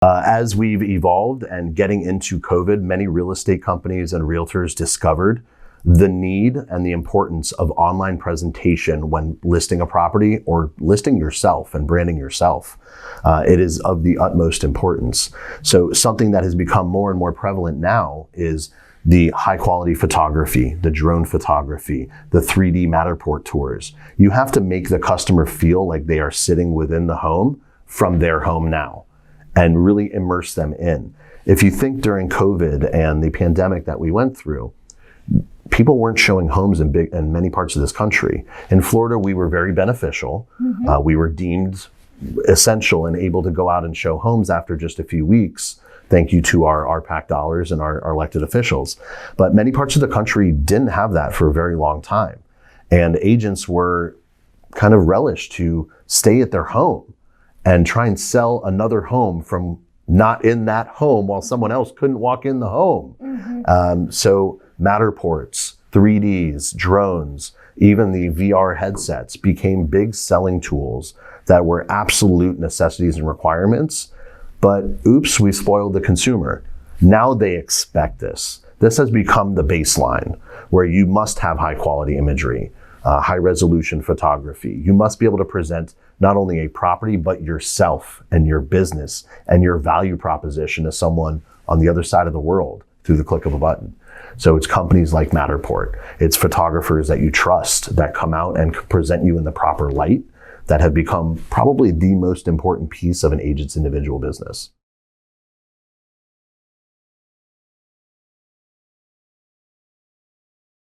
As we've evolved and getting into COVID, many real estate companies and realtors discovered the need and the importance of online presentation when listing a property or listing yourself and branding yourself. It is of the utmost importance. So something that has become more and more prevalent now is the high quality photography, the drone photography, the 3D Matterport tours. You have to make the customer feel like they are sitting within the home from their home now and really immerse them in. If you think during COVID and the pandemic that we went through, people weren't showing homes in many parts of this country. In Florida, we were very beneficial. Mm-hmm. We were deemed essential and able to go out and show homes after just a few weeks, thank you to our PAC dollars and our elected officials. But many parts of the country didn't have that for a very long time. And agents were kind of relished to stay at their home and try and sell another home from not in that home while someone else couldn't walk in the home. Mm-hmm. So Matterports, 3Ds, drones, even the VR headsets became big selling tools that were absolute necessities and requirements. But oops, we spoiled the consumer. Now they expect this. This has become the baseline where you must have high quality imagery, high resolution photography. You must be able to present not only a property, but yourself and your business and your value proposition to someone on the other side of the world through the click of a button. So it's companies like Matterport. It's photographers that you trust that come out and present you in the proper light that have become probably the most important piece of an agent's individual business.